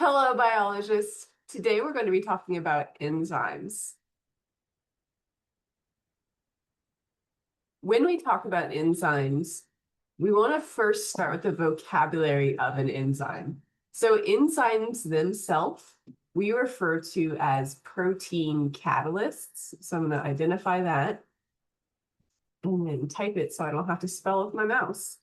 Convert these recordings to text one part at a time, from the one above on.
Hello, biologists. Today we're going to be talking about enzymes. When we talk about enzymes, we want to first start with the vocabulary of an enzyme. So enzymes themselves, we refer to as protein catalysts. So I'm going to identify that and then type it so I don't have to spell with my mouse.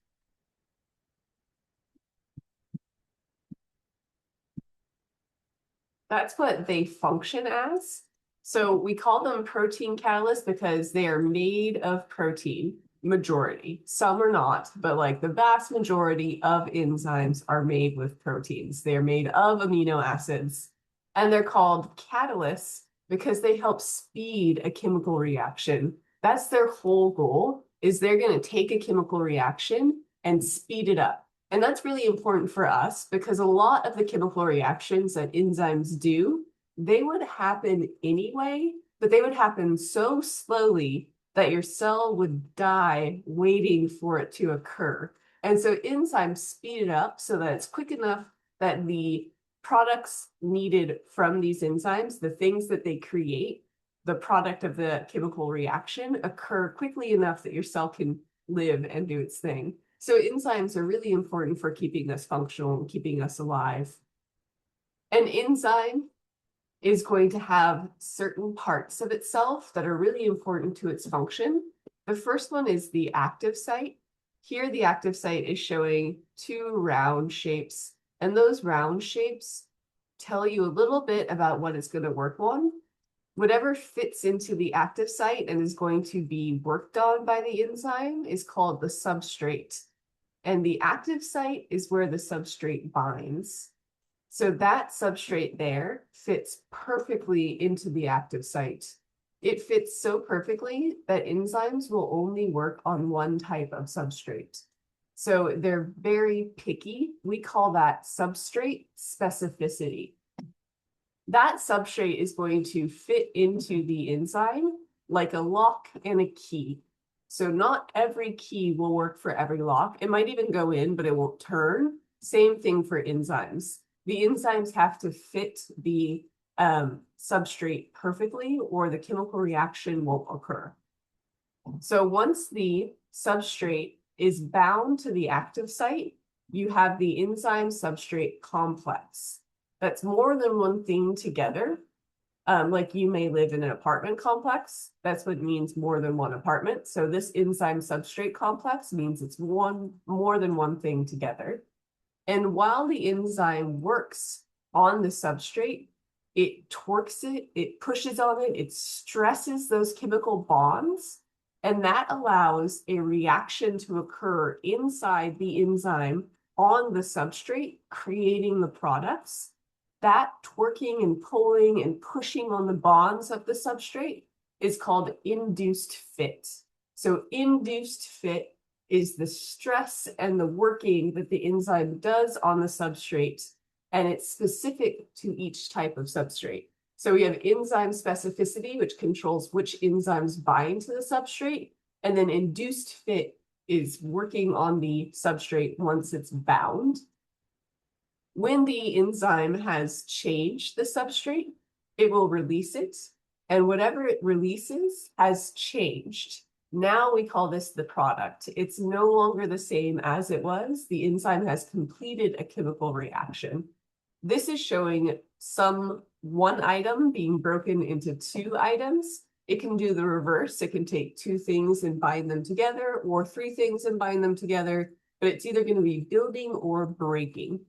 That's what they function as. So we call them protein catalysts because they are made of protein, majority. Some are not, but like the vast majority of enzymes are made with proteins. They're made of amino acids, and they're called catalysts because they help speed a chemical reaction. That's their whole goal, is they're going to take a chemical reaction and speed it up. And that's really important for us because a lot of the chemical reactions that enzymes do, they would happen anyway, but they would happen so slowly that your cell would die waiting for it to occur. And so enzymes speed it up so that it's quick enough that the products needed from these enzymes, the things that they create, the product of the chemical reaction, occur quickly enough that your cell can live and do its thing. So enzymes are really important for keeping us functional and keeping us alive. An enzyme is going to have certain parts of itself that are really important to its function. The first one is the active site. Here, the active site is showing two round shapes, and those round shapes tell you a little bit about what it's going to work on. Whatever fits into the active site and is going to be worked on by the enzyme is called the substrate. And the active site is where the substrate binds. So that substrate there fits perfectly into the active site. It fits so perfectly that enzymes will only work on one type of substrate. So they're very picky. We call that substrate specificity. That substrate is going to fit into the enzyme like a lock and a key. So not every key will work for every lock. It might even go in, but it won't turn. Same thing for enzymes. The enzymes have to fit the substrate perfectly or the chemical reaction won't occur. So once the substrate is bound to the active site, you have the enzyme substrate complex. That's more than one thing together. Like you may live in an apartment complex. That's what means more than one apartment. So this enzyme substrate complex means it's more than one thing together. And while the enzyme works on the substrate, it torques it, it pushes on it, it stresses those chemical bonds, and that allows a reaction to occur inside the enzyme on the substrate, creating the products. That torquing and pulling and pushing on the bonds of the substrate is called induced fit. So induced fit is the stress and the working that the enzyme does on the substrate, and it's specific to each type of substrate. So we have enzyme specificity, which controls which enzymes bind to the substrate, and then induced fit is working on the substrate once it's bound. When the enzyme has changed the substrate, it will release it, and whatever it releases has changed. Now we call this the product. It's no longer the same as it was. The enzyme has completed a chemical reaction. This is showing one item being broken into two items. It can do the reverse. It can take two things and bind them together, or three things and bind them together, but it's either going to be building or breaking.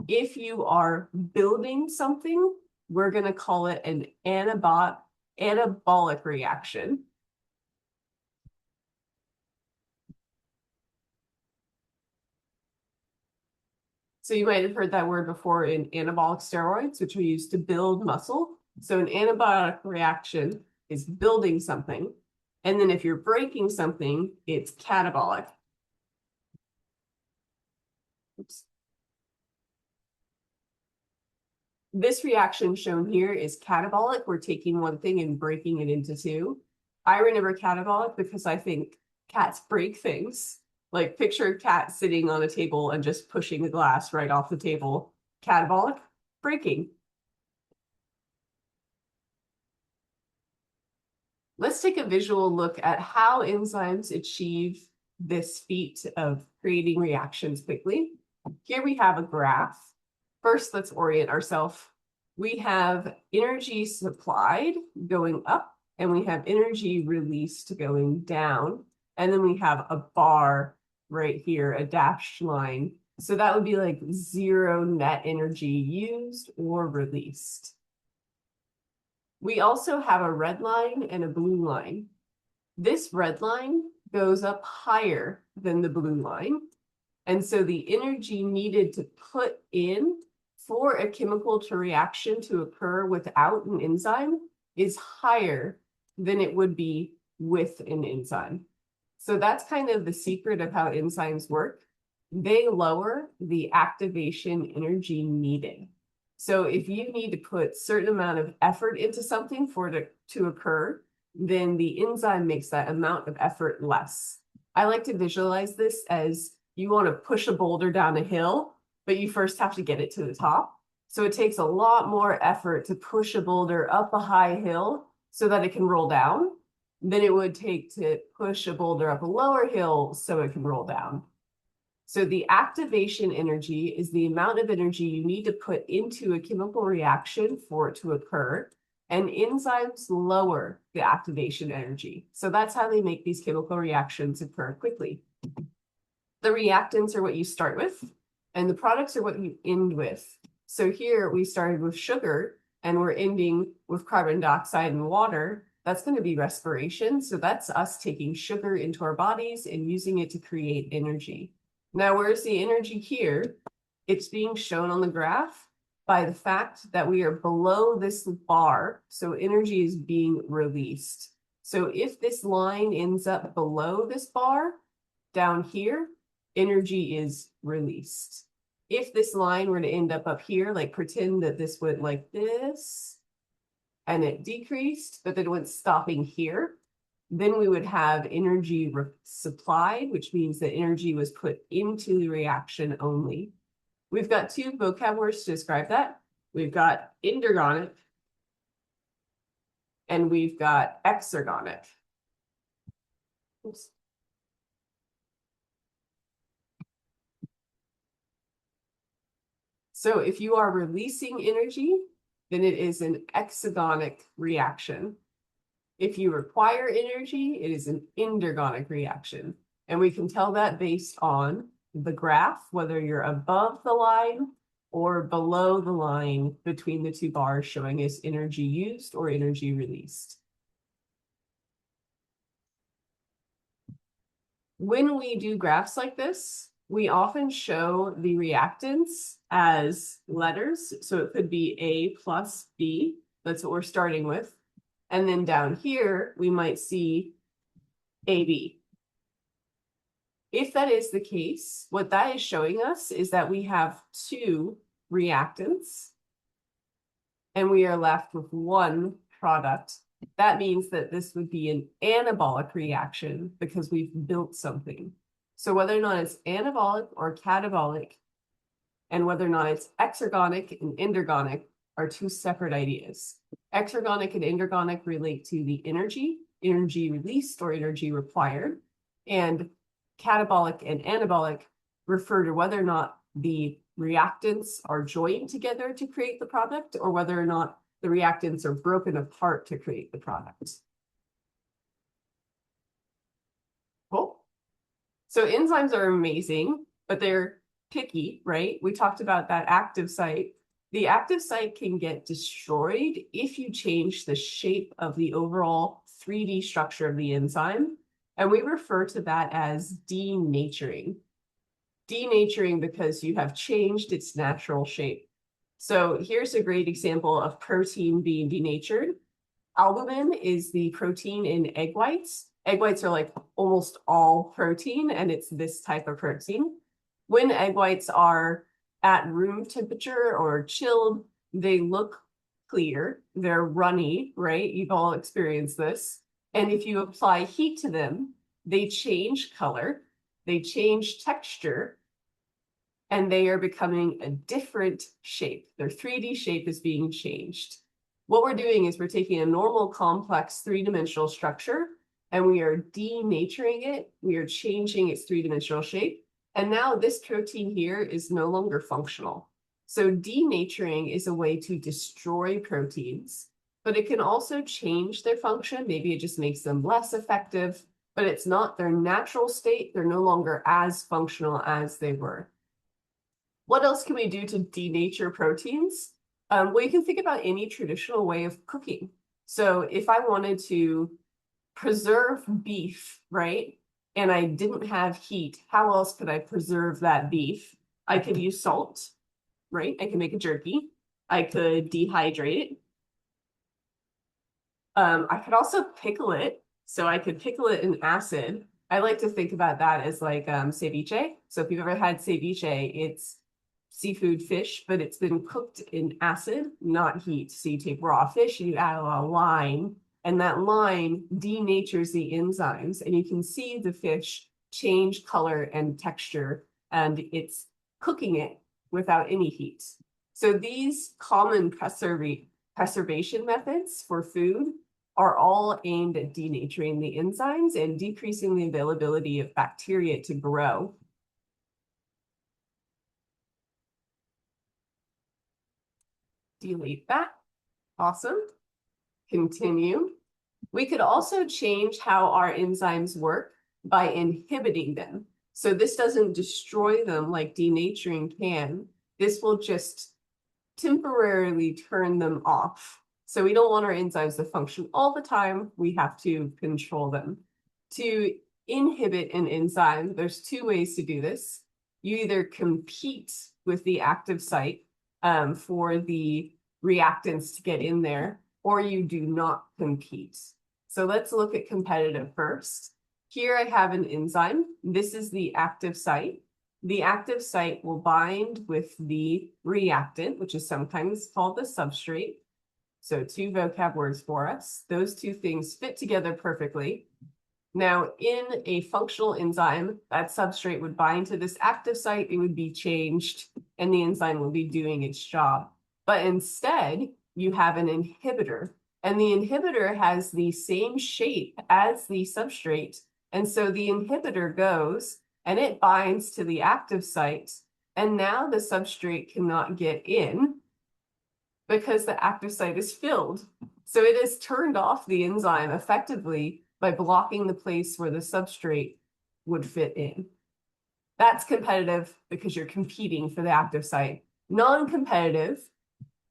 If you are building something, we're going to call it an anabolic reaction. So you might have heard that word before in anabolic steroids, which we use to build muscle. So an anabolic reaction is building something. And then if you're breaking something, it's catabolic. Oops. This reaction shown here is catabolic. We're taking one thing and breaking it into two. I remember catabolic because I think cats break things. Like picture a cat sitting on a table and just pushing a glass right off the table. Catabolic. breaking. Let's take a visual look at how enzymes achieve this feat of creating reactions quickly. Here we have a graph. First, let's orient ourselves. We have energy supplied going up, and we have energy released going down. And then we have a bar right here, a dashed line. So that would be like 0 net energy used or released. We also have a red line and a blue line. This red line goes up higher than the blue line. And so the energy needed to put in for a chemical reaction to occur without an enzyme is higher than it would be with an enzyme. So that's kind of the secret of how enzymes work. They lower the activation energy needed. So if you need to put a certain amount of effort into something for it to occur, then the enzyme makes that amount of effort less. I like to visualize this as you want to push a boulder down a hill, but you first have to get it to the top. So it takes a lot more effort to push a boulder up a high hill so that it can roll down than it would take to push a boulder up a lower hill so it can roll down. So the activation energy is the amount of energy you need to put into a chemical reaction for it to occur. And enzymes lower the activation energy. So that's how they make these chemical reactions occur quickly. The reactants are what you start with, and the products are what you end with. So here we started with sugar, and we're ending with carbon dioxide and water. That's going to be respiration. So that's us taking sugar into our bodies and using it to create energy. Now, where's the energy here? It's being shown on the graph by the fact that we are below this bar, so energy is being released. So if this line ends up below this bar, down here, energy is released. If this line were to end up here, like pretend that this went like this, and it decreased, but then it went stopping here, then we would have energy supplied, which means that energy was put into the reaction only. We've got 2 vocab words to describe that. We've got endergonic and we've got exergonic. Oops. So if you are releasing energy, then it is an exergonic reaction. If you require energy, it is an endergonic reaction. And we can tell that based on the graph, whether you're above the line or below the line between the 2 bars showing us energy used or energy released. When we do graphs like this, we often show the reactants as letters. So it could be A plus B. That's what we're starting with. And then down here, we might see AB. If that is the case, what that is showing us is that we have 2 reactants and we are left with 1 product. That means that this would be an anabolic reaction because we've built something. So whether or not it's anabolic or catabolic, and whether or not it's exergonic and endergonic are 2 separate ideas. Exergonic and endergonic relate to the energy released or energy required, and catabolic and anabolic refer to whether or not the reactants are joined together to create the product or whether or not the reactants are broken apart to create the product. Cool. So enzymes are amazing, but they're picky, right? We talked about that active site. The active site can get destroyed if you change the shape of the overall 3D structure of the enzyme. And we refer to that as denaturing. Denaturing because you have changed its natural shape. So here's a great example of protein being denatured. Albumin is the protein in egg whites. Egg whites are like almost all protein, and it's this type of protein. When egg whites are at room temperature or chilled, they look clear. They're runny, right? You've all experienced this. And if you apply heat to them, they change color, they change texture, and they are becoming a different shape. Their 3D shape is being changed. What we're doing is we're taking a normal complex three-dimensional structure and we are denaturing it. We are changing its three-dimensional shape. And now this protein here is no longer functional. So denaturing is a way to destroy proteins, but it can also change their function. Maybe it just makes them less effective, but it's not their natural state. They're no longer as functional as they were. What else can we do to denature proteins? Well, you can think about any traditional way of cooking. So if I wanted to preserve beef, right, and I didn't have heat, how else could I preserve that beef? I could use salt, right? I can make a jerky. I could dehydrate it. I could also pickle it. So I could pickle it in acid. I like to think about that as like ceviche. So if you've ever had ceviche, it's seafood fish, but it's been cooked in acid, not heat. So you take raw fish and you add a lot of lime, and that lime denatures the enzymes, and you can see the fish change color and texture, and it's cooking it without any heat. So these common preservation methods for food are all aimed at denaturing the enzymes and decreasing the availability of bacteria to grow. Delete that. Awesome. Continue. We could also change how our enzymes work by inhibiting them. So this doesn't destroy them like denaturing can. This will just temporarily turn them off. So we don't want our enzymes to function all the time. We have to control them. To inhibit an enzyme, there's two ways to do this. You either compete with the active site for the reactants to get in there, or you do not compete. So let's look at competitive first. Here I have an enzyme. This is the active site. The active site will bind with the reactant, which is sometimes called the substrate. So two vocab words for us. Those two things fit together perfectly. Now, in a functional enzyme, that substrate would bind to this active site, it would be changed, and the enzyme will be doing its job. But instead, you have an inhibitor, and the inhibitor has the same shape as the substrate. And so the inhibitor goes and it binds to the active site, and now the substrate cannot get in because the active site is filled. So it has turned off the enzyme effectively by blocking the place where the substrate would fit in. That's competitive because you're competing for the active site. Non-competitive,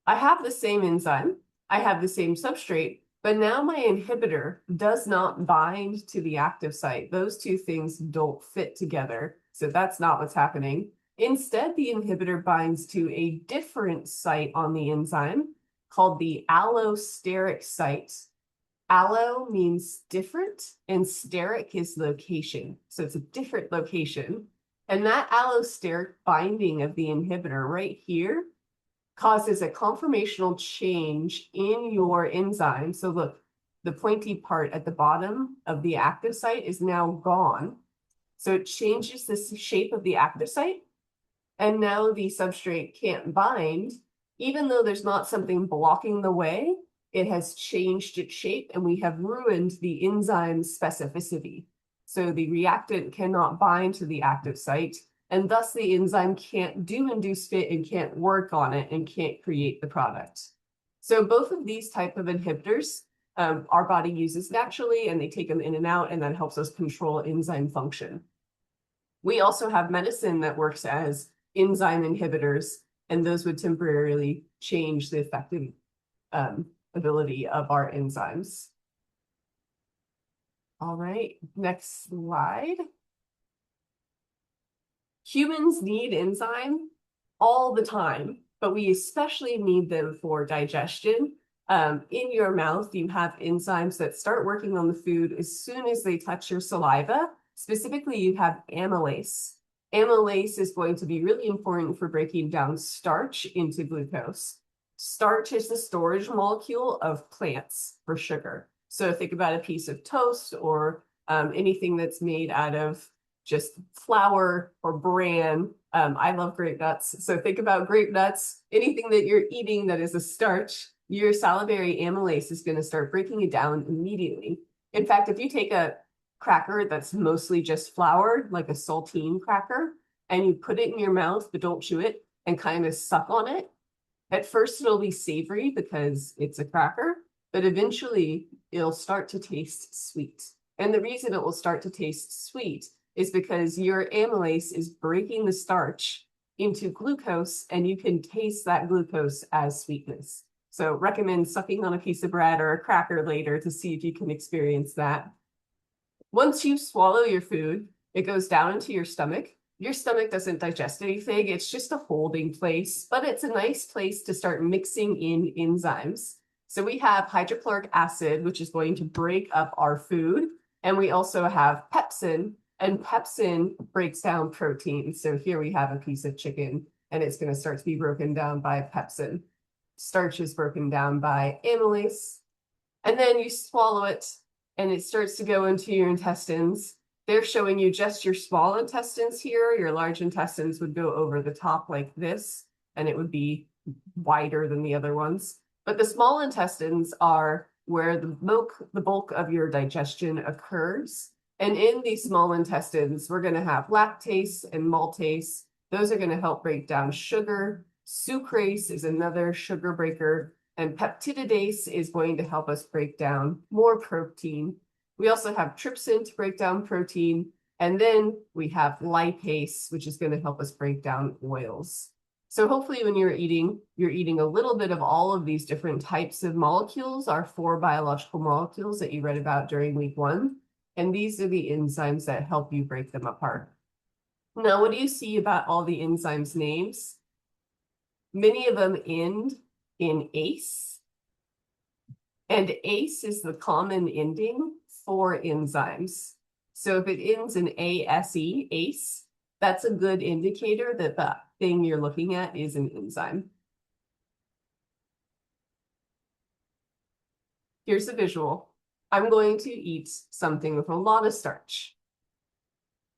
I have the same enzyme, I have the same substrate, but now my inhibitor does not bind to the active site. Those two things don't fit together. So that's not what's happening. Instead, the inhibitor binds to a different site on the enzyme called the allosteric site. Allo means different, and steric is location. So it's a different location. And that allosteric binding of the inhibitor right here causes a conformational change in your enzyme. So look, the pointy part at the bottom of the active site is now gone. So it changes the shape of the active site. And now the substrate can't bind, even though there's not something blocking the way. It has changed its shape, and we have ruined the enzyme's specificity. So the reactant cannot bind to the active site, and thus the enzyme can't do induced fit and can't work on it and can't create the product. So both of these type of inhibitors our body uses naturally, and they take them in and out, and that helps us control enzyme function. We also have medicine that works as enzyme inhibitors, and those would temporarily change the effective ability of our enzymes. All right, next slide. Humans need enzyme all the time, but we especially need them for digestion. In your mouth, you have enzymes that start working on the food as soon as they touch your saliva. Specifically, you have amylase. Amylase is going to be really important for breaking down starch into glucose. Starch is the storage molecule of plants for sugar. So think about a piece of toast or anything that's made out of just flour or bran. I love grape nuts. So think about grape nuts, anything that you're eating that is a starch, your salivary amylase is going to start breaking it down immediately. In fact, if you take a cracker that's mostly just flour, like a saltine cracker, and you put it in your mouth, but don't chew it, and kind of suck on it, at first it'll be savory because it's a cracker, but eventually it'll start to taste sweet. And the reason it will start to taste sweet is because your amylase is breaking the starch into glucose, and you can taste that glucose as sweetness. So recommend sucking on a piece of bread or a cracker later to see if you can experience that. Once you swallow your food, it goes down into your stomach. Your stomach doesn't digest anything. It's just a holding place, but it's a nice place to start mixing in enzymes. So we have hydrochloric acid, which is going to break up our food. And we also have pepsin, and pepsin breaks down protein. So here we have a piece of chicken, and it's going to start to be broken down by pepsin. Starch is broken down by amylase. And then you swallow it, and it starts to go into your intestines. They're showing you just your small intestines here. Your large intestines would go over the top like this, and it would be wider than the other ones. But the small intestines are where the bulk of your digestion occurs. And in these small intestines, we're going to have lactase and maltase. Those are going to help break down sugar. Sucrase is another sugar breaker. And peptidase is going to help us break down more protein. We also have trypsin to break down protein. And then we have lipase, which is going to help us break down oils. So hopefully when you're eating a little bit of all of these different types of molecules, our 4 biological molecules that you read about during week 1. And these are the enzymes that help you break them apart. Now, what do you see about all the enzymes names? Many of them end in ACE. And ACE is the common ending for enzymes. So if it ends in ASE, ACE, that's a good indicator that the thing you're looking at is an enzyme. Here's a visual. I'm going to eat something with a lot of starch.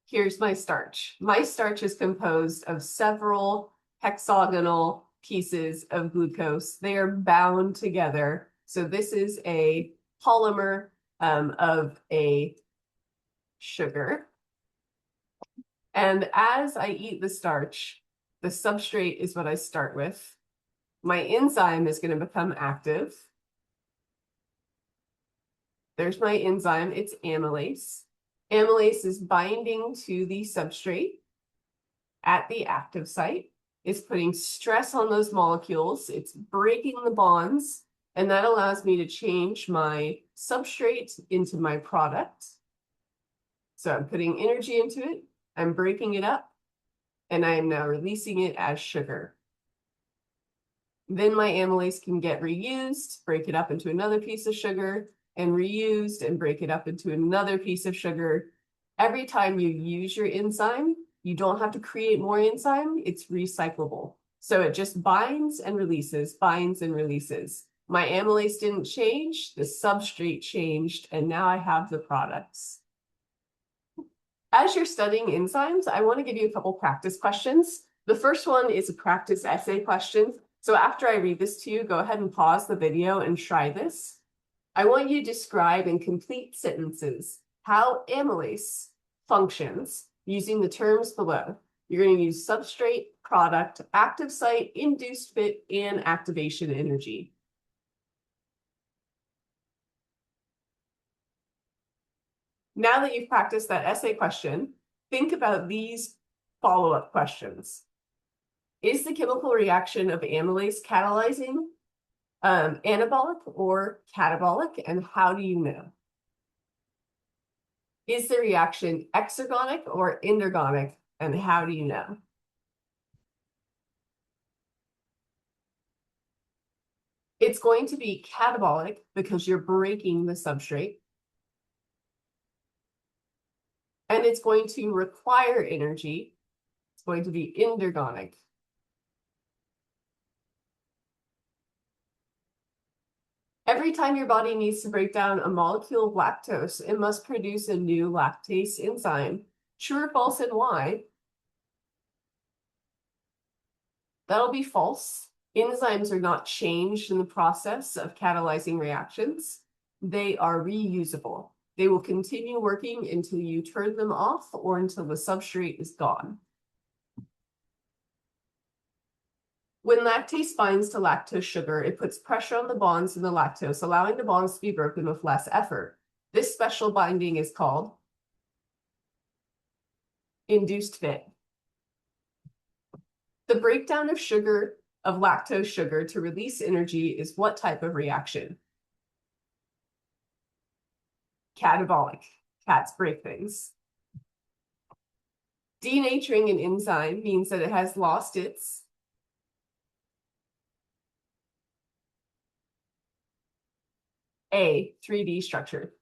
Here's my starch. My starch is composed of several hexagonal pieces of glucose. They are bound together. So this is a polymer of a sugar. And as I eat the starch, the substrate is what I start with. My enzyme is going to become active. There's my enzyme. It's amylase. Amylase is binding to the substrate at the active site. It's putting stress on those molecules. It's breaking the bonds, and that allows me to change my substrate into my product. So I'm putting energy into it. I'm breaking it up, and I am now releasing it as sugar. Then my amylase can get reused, break it up into another piece of sugar, and reused and break it up into another piece of sugar. Every time you use your enzyme, you don't have to create more enzyme. It's recyclable. So it just binds and releases, binds and releases. My amylase didn't change, the substrate changed, and now I have the products. As you're studying enzymes, I want to give you a couple practice questions. The first one is a practice essay question. So after I read this to you, go ahead and pause the video and try this. I want you to describe in complete sentences how amylase functions using the terms below. You're going to use substrate, product, active site, induced fit, and activation energy. Now that you've practiced that essay question, think about these follow-up questions. Is the chemical reaction of amylase catalyzing, anabolic or catabolic, and how do you know? Is the reaction exergonic or endergonic, and how do you know? It's going to be catabolic because you're breaking the substrate. And it's going to require energy. It's going to be endergonic. Every time your body needs to break down a molecule of lactose, it must produce a new lactase enzyme. True or false, and why? That'll be false. Enzymes are not changed in the process of catalyzing reactions. They are reusable. They will continue working until you turn them off or until the substrate is gone. When lactase binds to lactose sugar, it puts pressure on the bonds in the lactose, allowing the bonds to be broken with less effort. This special binding is called induced fit. The breakdown of lactose sugar to release energy is what type of reaction? Catabolic. Cats break things. Denaturing an enzyme means that it has lost its A, 3D structure.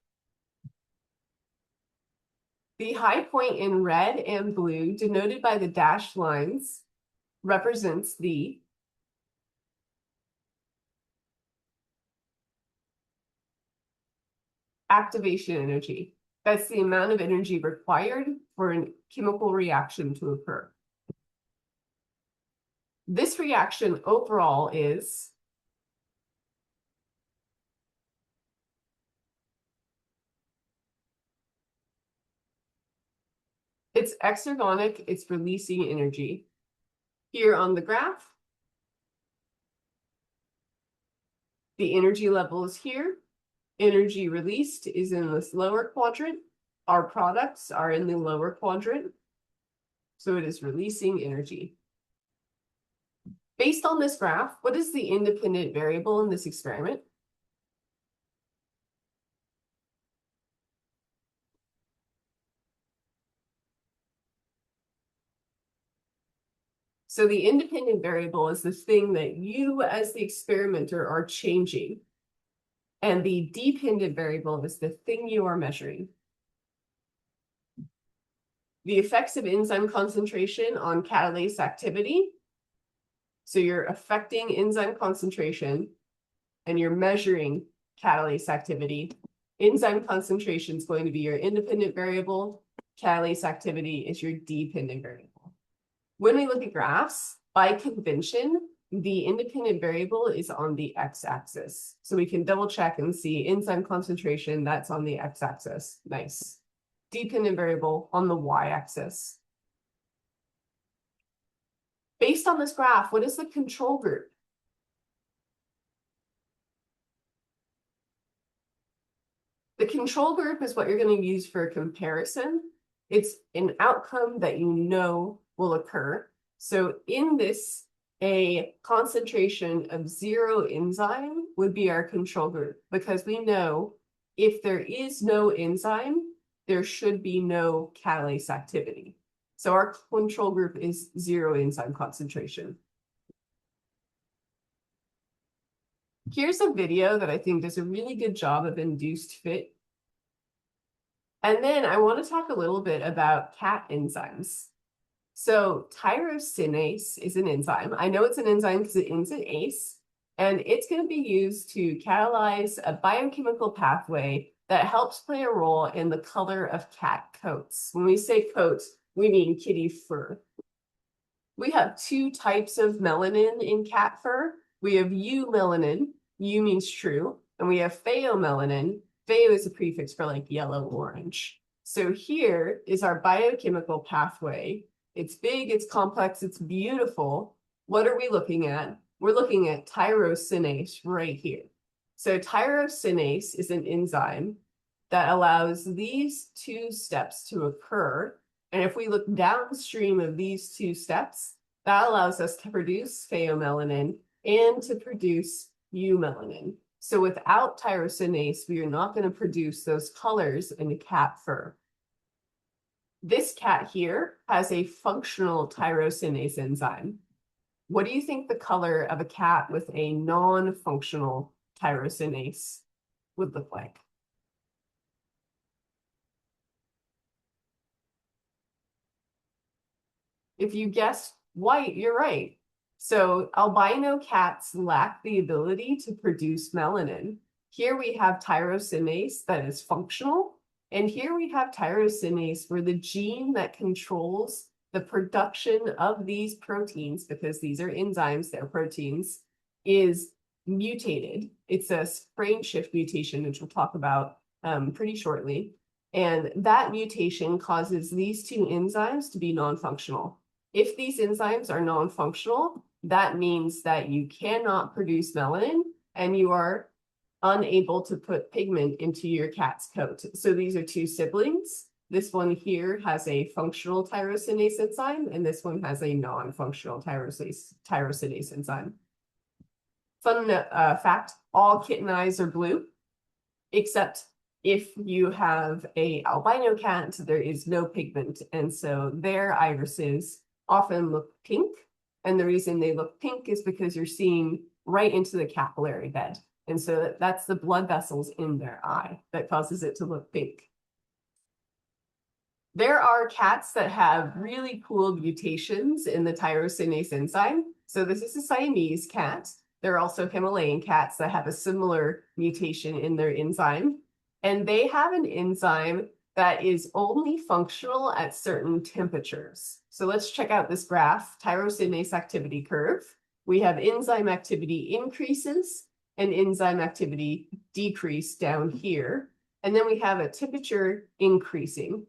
The high point in red and blue, denoted by the dashed lines, represents the activation energy. That's the amount of energy required for a chemical reaction to occur. This reaction overall is it's exergonic, it's releasing energy. Here on the graph, the energy level is here. Energy released is in this lower quadrant. Our products are in the lower quadrant. So it is releasing energy. Based on this graph, what is the independent variable in this experiment? So the independent variable is the thing that you as the experimenter are changing. And the dependent variable is the thing you are measuring. The effects of enzyme concentration on catalase activity. So you're affecting enzyme concentration and you're measuring catalase activity. Enzyme concentration is going to be your independent variable. Catalase activity is your dependent variable. When we look at graphs, by convention, the independent variable is on the x-axis. So we can double check and see enzyme concentration, that's on the x-axis. Nice. Dependent variable on the y-axis. Based on this graph, what is the control group? The control group is what you're going to use for a comparison. It's an outcome that you know will occur. So in this, a concentration of 0 enzyme would be our control group, because we know if there is no enzyme, there should be no catalase activity. So our control group is 0 enzyme concentration. Here's a video that I think does a really good job of induced fit. And then I want to talk a little bit about cat enzymes. So tyrosinase is an enzyme. I know it's an enzyme because it ends in ase, and it's going to be used to catalyze a biochemical pathway that helps play a role in the color of cat coats. When we say coats, we mean kitty fur. We have 2 types of melanin in cat fur. We have eumelanin, U means true, and we have pheomelanin. Pheo is a prefix for like yellow, orange. So here is our biochemical pathway. It's big, it's complex, it's beautiful. What are we looking at? We're looking at tyrosinase right here. So tyrosinase is an enzyme that allows these 2 steps to occur. And if we look downstream of these 2 steps, that allows us to produce pheomelanin and to produce eumelanin. So without tyrosinase, we are not going to produce those colors in cat fur. This cat here has a functional tyrosinase enzyme. What do you think the color of a cat with a non-functional tyrosinase would look like? If you guessed white, you're right. So albino cats lack the ability to produce melanin. Here we have tyrosinase that is functional, and here we have tyrosinase where the gene that controls the production of these proteins, because these are enzymes, they're proteins, is mutated. It's a frame shift mutation, which we'll talk about pretty shortly. And that mutation causes these two enzymes to be non-functional. If these enzymes are non-functional, that means that you cannot produce melanin and you are unable to put pigment into your cat's coat. So these are two siblings. This one here has a functional tyrosinase enzyme, and this one has a non-functional tyrosinase enzyme. Fun fact, all kitten eyes are blue, except if you have a albino cat, there is no pigment, and so their irises often look pink. And the reason they look pink is because you're seeing right into the capillary bed. And so that's the blood vessels in their eye that causes it to look pink. There are cats that have really cool mutations in the tyrosinase enzyme. So this is a Siamese cat. There are also Himalayan cats that have a similar mutation in their enzyme. And they have an enzyme that is only functional at certain temperatures. So let's check out this graph, tyrosinase activity curve. We have enzyme activity increases and enzyme activity decrease down here. And then we have a temperature increasing.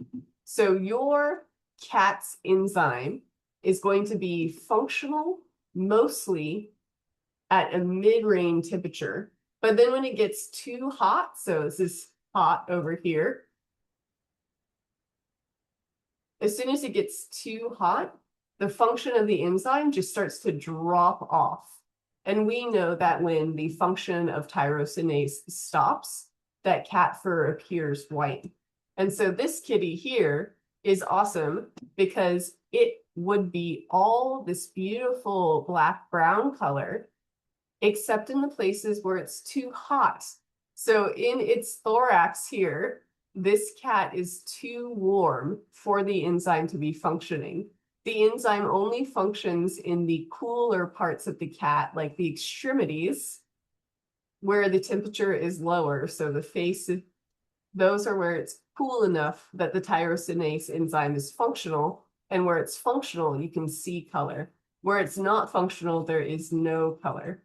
So your cat's enzyme is going to be functional mostly at a mid-range temperature. But then when it gets too hot, so this is hot over here, as soon as it gets too hot, the function of the enzyme just starts to drop off. And we know that when the function of tyrosinase stops, that cat fur appears white. And so this kitty here is awesome because it would be all this beautiful black-brown color, except in the places where it's too hot. So in its thorax here, this cat is too warm for the enzyme to be functioning. The enzyme only functions in the cooler parts of the cat, like the extremities, where the temperature is lower. So the face, those are where it's cool enough that the tyrosinase enzyme is functional. And where it's functional, you can see color. Where it's not functional, there is no color.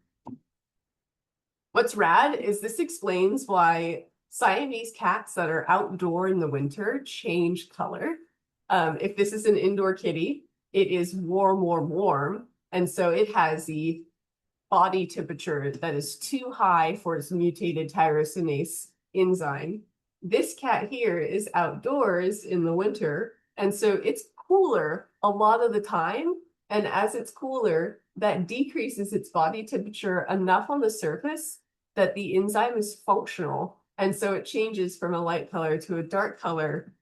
What's rad is this explains why Siamese cats that are outdoor in the winter change color. If this is an indoor kitty, it is warm, warm, warm. And so it has the body temperature that is too high for its mutated tyrosinase enzyme. This cat here is outdoors in the winter, and so it's cooler a lot of the time. And as it's cooler, that decreases its body temperature enough on the surface that the enzyme is functional. And so it changes from a light color to a dark color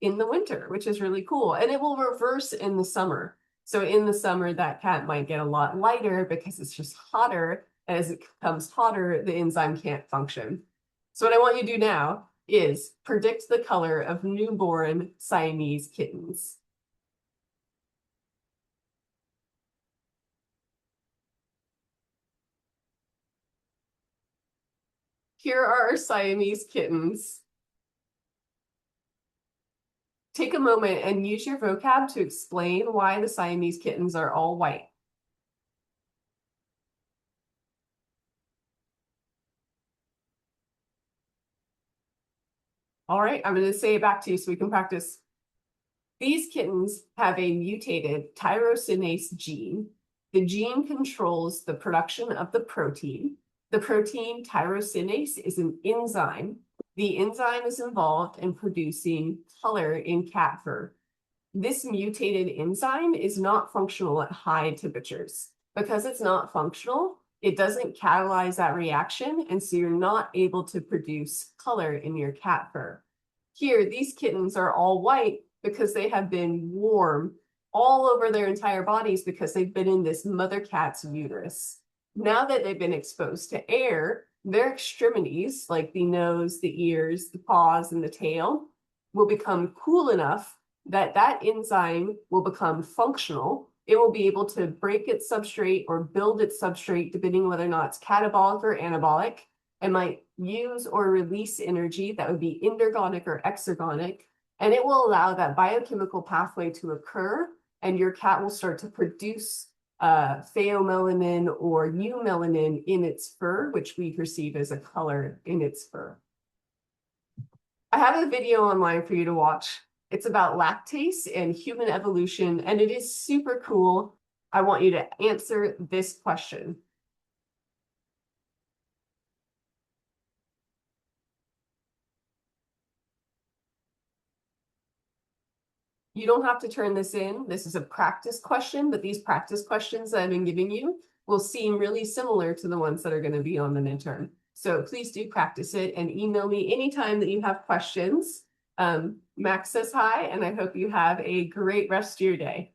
in the winter, which is really cool. And it will reverse in the summer. So in the summer, that cat might get a lot lighter because it's just hotter. And as it becomes hotter, the enzyme can't function. So what I want you to do now is predict the color of newborn Siamese kittens. Here are our Siamese kittens. Take a moment and use your vocab to explain why the Siamese kittens are all white. All right, I'm going to say it back to you so we can practice. These kittens have a mutated tyrosinase gene. The gene controls the production of the protein. The protein tyrosinase is an enzyme. The enzyme is involved in producing color in cat fur. This mutated enzyme is not functional at high temperatures. Because it's not functional, it doesn't catalyze that reaction, and so you're not able to produce color in your cat fur. Here, these kittens are all white because they have been warm all over their entire bodies because they've been in this mother cat's uterus. Now that they've been exposed to air, their extremities, like the nose, the ears, the paws, and the tail, will become cool enough that that enzyme will become functional. It will be able to break its substrate or build its substrate, depending whether or not it's catabolic or anabolic, and might use or release energy that would be endergonic or exergonic, And it will allow that biochemical pathway to occur, and your cat will start to produce pheomelanin or eumelanin in its fur, which we perceive as a color in its fur. I have a video online for you to watch. It's about lactase and human evolution, and it is super cool. I want you to answer this question. You don't have to turn this in. This is a practice question, but these practice questions that I've been giving you will seem really similar to the ones that are going to be on the midterm. So please do practice it and email me anytime that you have questions. Max says hi, and I hope you have a great rest of your day.